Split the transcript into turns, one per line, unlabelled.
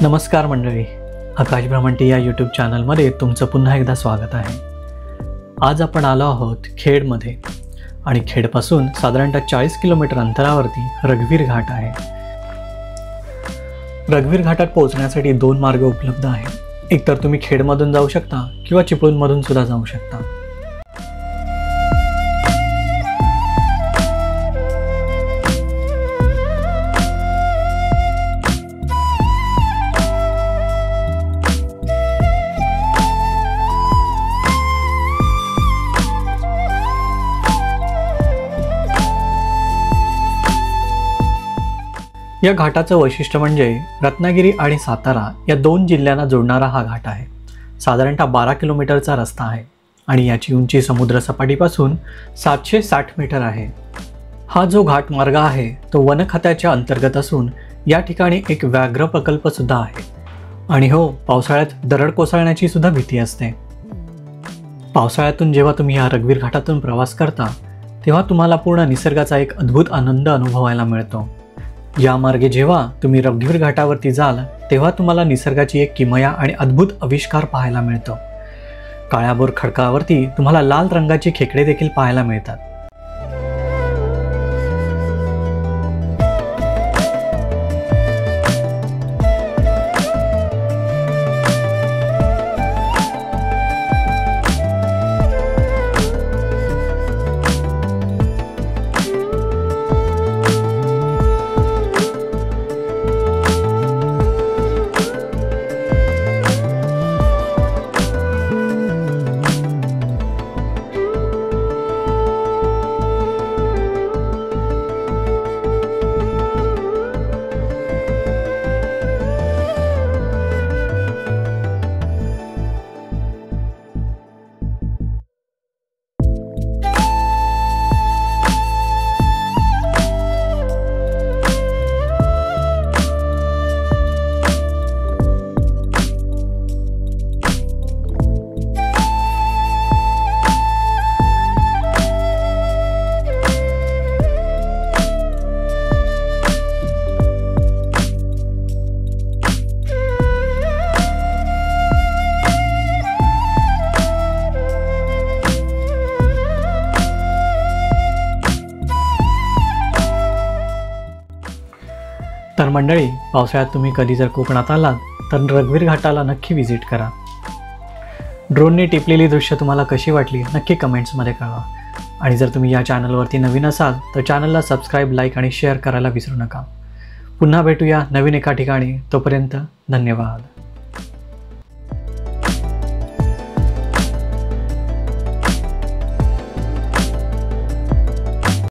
नमस्कार मंडळी, आकाश भ्रमंती या यूट्यूब चॅनलमध्ये तुमचं पुन्हा एकदा स्वागत आहे। आज आपण आलो आहोत खेडमध्ये आणि खेडपासून साधारणतः 40 किलोमीटर अंतरावरती रघुवीर घाट आहे। रघुवीर घाटात पोहोचण्यासाठी दोन मार्ग उपलब्ध आहेत। एक तर तुम्ही खेडमधून जाऊ शकता किंवा चिपळूणमधून सुद्धा जाऊ शकता। या घाटाचं वैशिष्ट्य म्हणजे रत्नागिरी आणि सातारा या दोन जिल्ह्यांना जोडणारा हा घाट आहे। साधारणतः 12 किलोमीटरचा रस्ता आहे आणि याची उंची समुद्र सपाटीपासून 760 मीटर आहे। हा जो घाट मार्ग आहे तो वन खात्याच्या अंतर्गत असून या ठिकाणी एक व्याघ्र प्रकल्प सुद्धा आहे। आणि हो, पावसाळ्यात दरड कोसळण्याची सुद्धा भीती असते। पावसाळ्यातून जेव्हा तुम्ही या रघुवीर घाटातून प्रवास करता तेव्हा तुम्हाला पूर्ण निसर्गाचा एक अद्भुत आनंद अनुभवायला मिळतो। या मार्गे जेव्हा तुम्ही रघुवीर घाटावरती जाल तेव्हा तुम्हाला निसर्गाची एक किमया आणि अद्भुत आविष्कार पाहायला मिळतो। काळ्याभोर खडकावरती तुम्हाला लाल रंगाची खेकडे देखील पाहायला मिळतात। तर मंडळी, पावसाळ्यात तुम्ही कधी जर कोकणात आलात तर रघुवीर घाटाला नक्की व्हिजिट करा। ड्रोनने टिपलेली दृश्य तुम्हाला कशी वाटली नक्की कमेंट्समध्ये कळवा। आणि जर तुम्ही या चॅनलवरती नवीन असाल तर चॅनलला सबस्क्राईब, लाईक आणि शेअर करायला विसरू नका। पुन्हा भेटूया नवीन एका ठिकाणी। तोपर्यंत धन्यवाद।